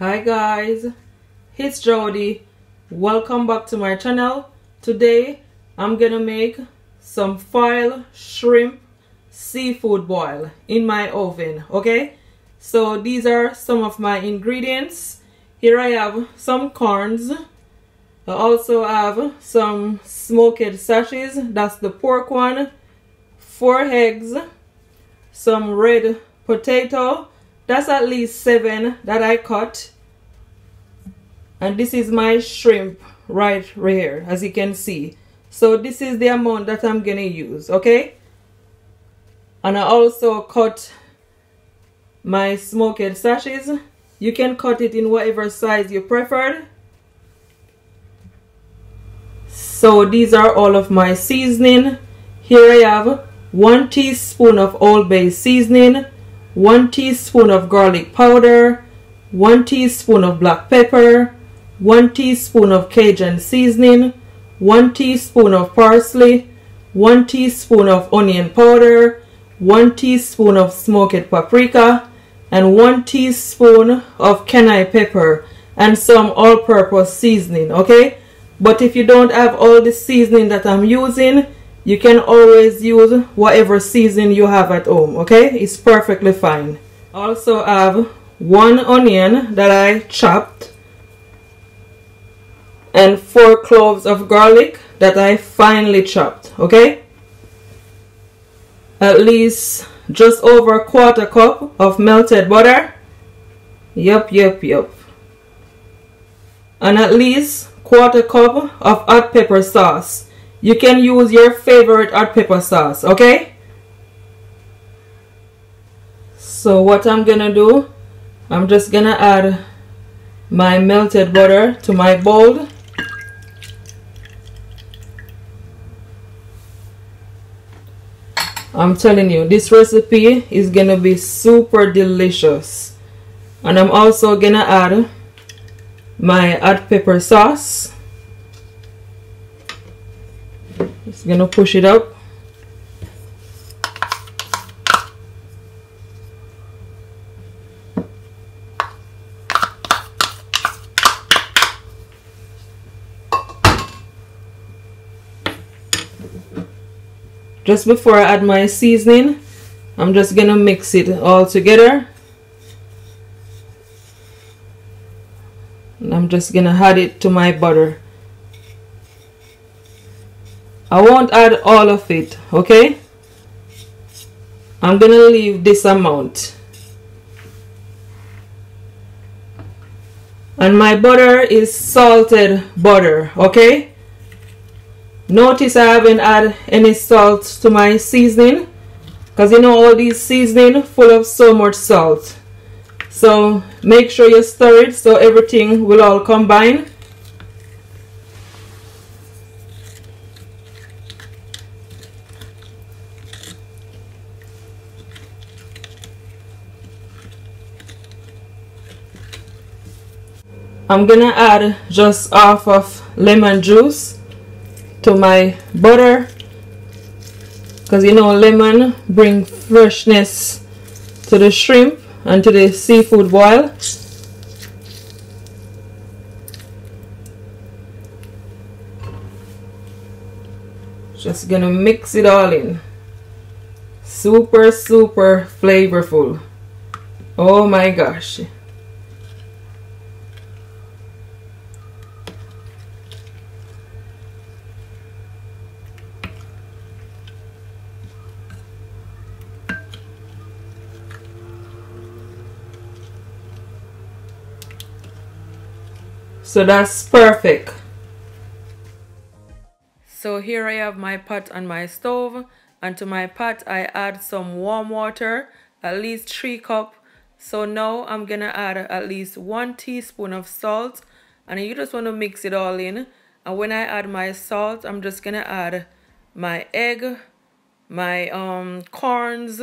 Hi guys, it's Jody. Welcome back to my channel. Today I'm gonna make some foil shrimp seafood boil in my oven. Okay, so these are some of my ingredients. Here I have some corns. I also have some smoked sachets, that's the pork one, 4 eggs, some red potato, that's at least 7 that I cut, and this is my shrimp right here, as you can see. So this is the amount that I'm gonna use, okay? And I also cut my smoked sachets. You can cut it in whatever size you preferred. So these are all of my seasoning. Here I have 1 teaspoon of Old Bay seasoning, 1 teaspoon of garlic powder, 1 teaspoon of black pepper, 1 teaspoon of Cajun seasoning, 1 teaspoon of parsley, 1 teaspoon of onion powder, 1 teaspoon of smoked paprika, and 1 teaspoon of cayenne pepper, and some all-purpose seasoning, okay? But if you don't have all the seasoning that I'm using, you can always use whatever seasoning you have at home, okay? It's perfectly fine. Also have 1 onion that I chopped and 4 cloves of garlic that I finely chopped, okay? At least just over 1/4 cup of melted butter. Yup. And at least 1/4 cup of hot pepper sauce. You can use your favorite hot pepper sauce, okay? So what I'm gonna do, I'm just gonna add my melted butter to my bowl. I'm telling you, this recipe is gonna be super delicious. And I'm also gonna add my hot pepper sauce. Just gonna push it up. Just before I add my seasoning, I'm just gonna mix it all together. And I'm just gonna add it to my butter. I won't add all of it, okay? I'm gonna leave this amount. And my butter is salted butter, okay? Notice I haven't added any salt to my seasoning, because you know all these seasoning full of so much salt. So make sure you stir it so everything will all combine. I'm gonna add just half of lemon juice to my butter, because you know lemon bring freshness to the shrimp and to the seafood boil. Just gonna mix it all in. Super flavorful. Oh my gosh. So that's perfect. So here I have my pot on my stove, and to my pot I add some warm water, at least 3 cups. So now I'm gonna add at least 1 teaspoon of salt, and you just want to mix it all in. And when I add my salt, I'm just gonna add my egg, my corns,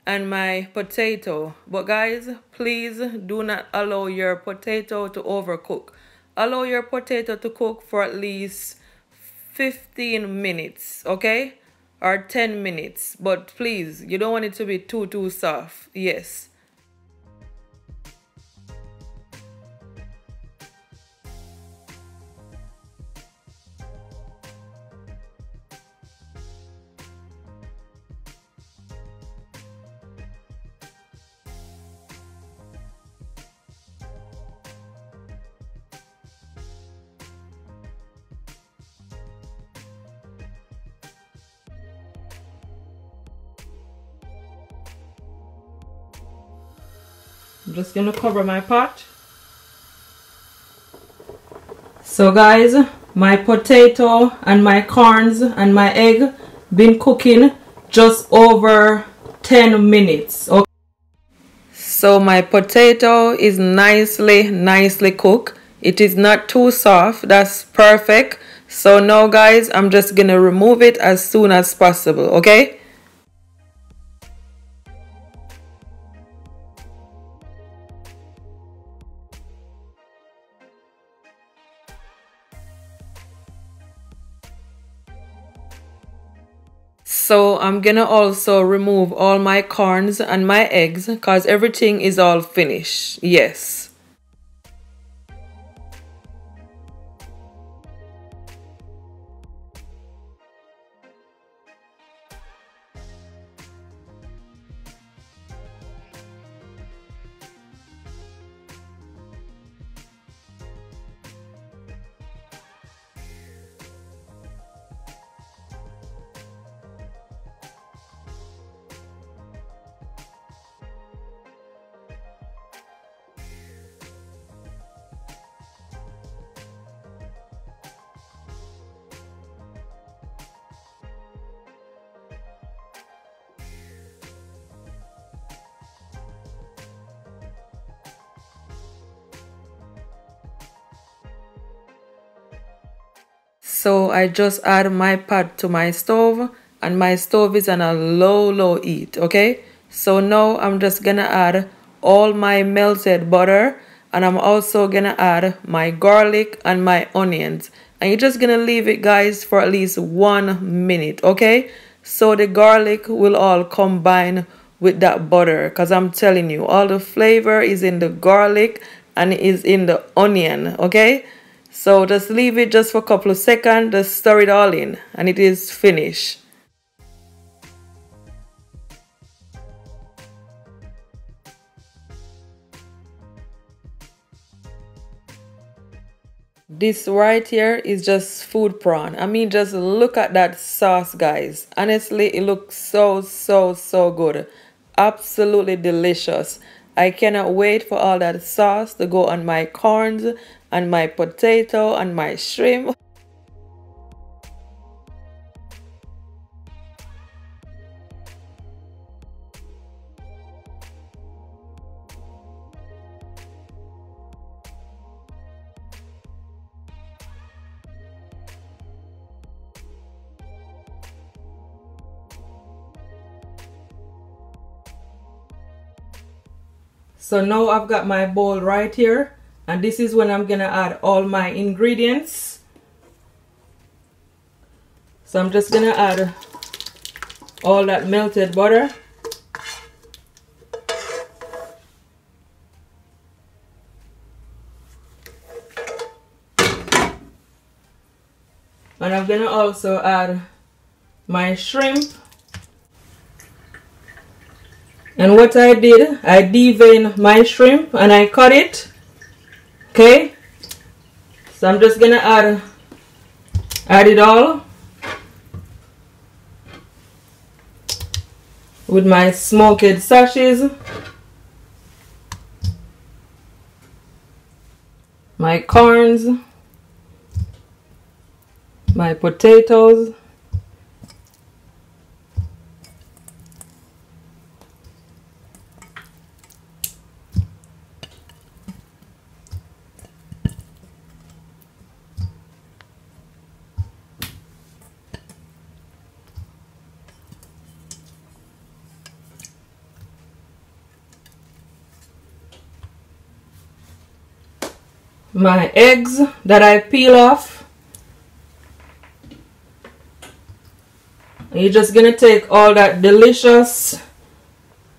and my potato. But guys, please do not allow your potato to overcook. Allow your potato to cook for at least 15 minutes, okay? Or 10 minutes. But please, you don't want it to be too soft. Yes. I'm just gonna cover my pot. So guys, my potato and my corns and my egg been cooking just over 10 minutes. Okay. So my potato is nicely cooked. It is not too soft. That's perfect. So now guys, I'm just gonna remove it as soon as possible, okay? So I'm gonna also remove all my corns and my eggs because everything is all finished. Yes. So I just add my pot to my stove, and my stove is on a low heat, okay? So now I'm just gonna add all my melted butter, and I'm also gonna add my garlic and my onions. And you're just gonna leave it guys for at least 1 minute, okay? So the garlic will all combine with that butter, because I'm telling you, all the flavor is in the garlic and is in the onion, okay? So just leave it just for a couple of seconds, just stir it all in, and it is finished. This right here is just food prawn. I mean, just look at that sauce, guys. Honestly, it looks so good. Absolutely delicious. I cannot wait for all that sauce to go on my corns and my potato and my shrimp. So now I've got my bowl right here, and this is when I'm gonna add all my ingredients. So I'm just gonna add all that melted butter. And I'm gonna also add my shrimp. And what I did, I deveined my shrimp and I cut it. Okay. So I'm just gonna add it all with my smoked sashes, my corns, my potatoes, my eggs that I peel off. And you're just gonna take all that delicious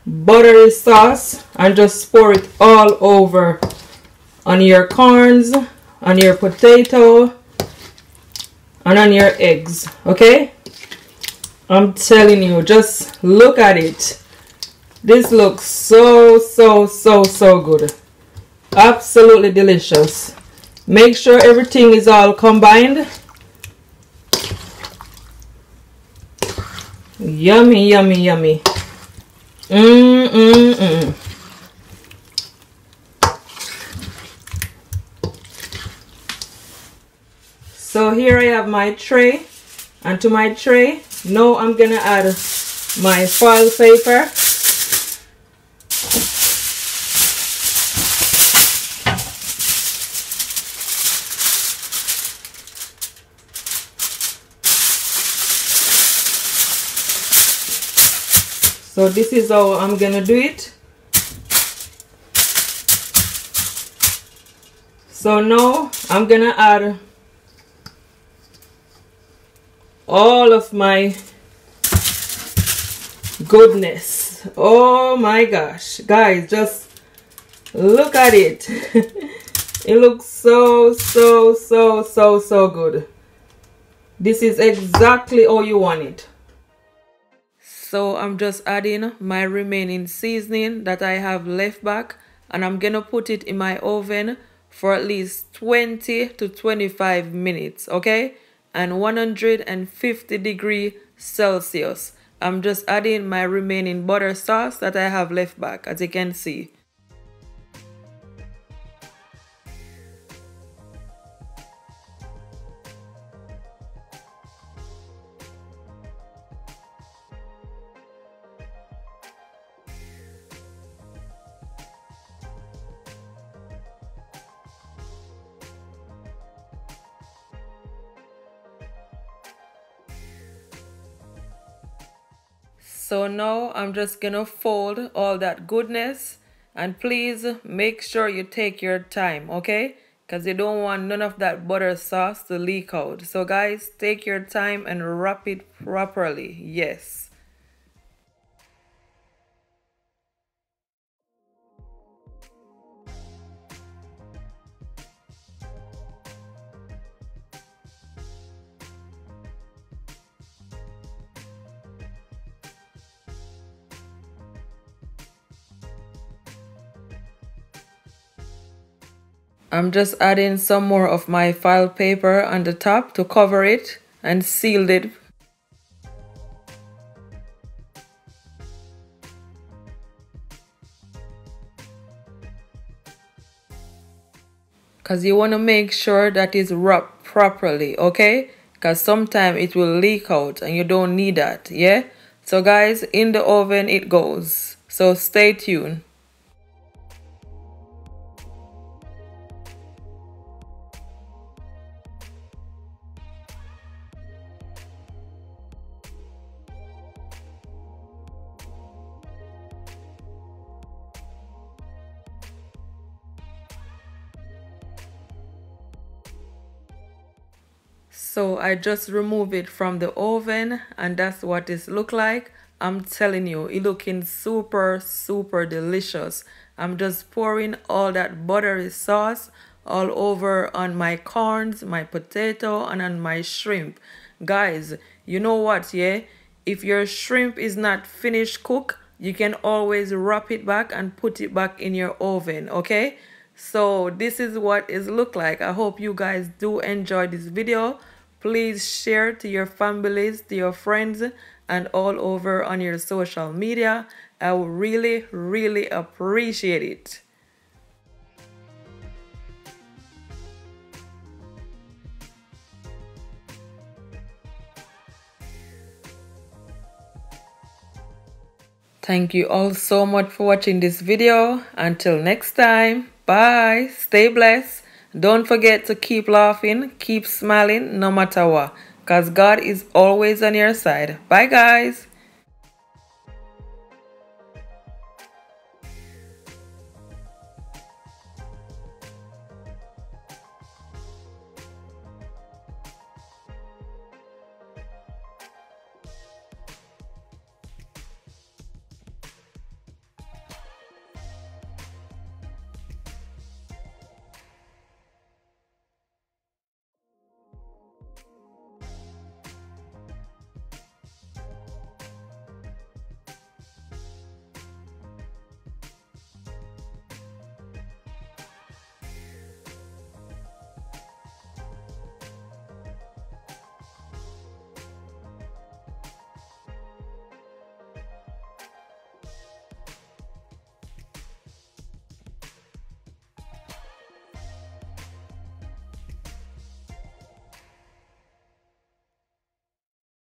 buttery sauce and just pour it all over on your corns, on your potato, and on your eggs. Okay, I'm telling you, just look at it. This looks so good. Absolutely delicious. Make sure everything is all combined. Yummy. So here I have my tray, and to my tray now I'm gonna add my foil paper. So this is how I'm gonna do it. So now I'm gonna add all of my goodness. Oh my gosh, guys, just look at it. It looks so good. This is exactly how you want it. So I'm just adding my remaining seasoning that I have left back, and I'm gonna put it in my oven for at least 20 to 25 minutes, okay? And 150 Celsius. I'm just adding my remaining butter sauce that I have left back, as you can see. So now I'm just gonna fold all that goodness, and please make sure you take your time, okay? Because you don't want none of that butter sauce to leak out. So guys, take your time and wrap it properly. Yes. I'm just adding some more of my foil paper on the top to cover it and seal it. Because you want to make sure that it's wrapped properly, okay? Because sometimes it will leak out and you don't need that, yeah? So guys, in the oven it goes. So stay tuned. So I just remove it from the oven, and that's what it look like. I'm telling you, it looking super delicious. I'm just pouring all that buttery sauce all over on my corns, my potato, and on my shrimp. Guys, you know what, yeah? If your shrimp is not finished cooked, you can always wrap it back and put it back in your oven, okay? So this is what it look like. I hope you guys do enjoy this video. Please share to your families, to your friends, and all over on your social media. I would really appreciate it. Thank you all so much for watching this video. Until next time, bye. Stay blessed. Don't forget to keep laughing, keep smiling no matter what, because God is always on your side. Bye guys.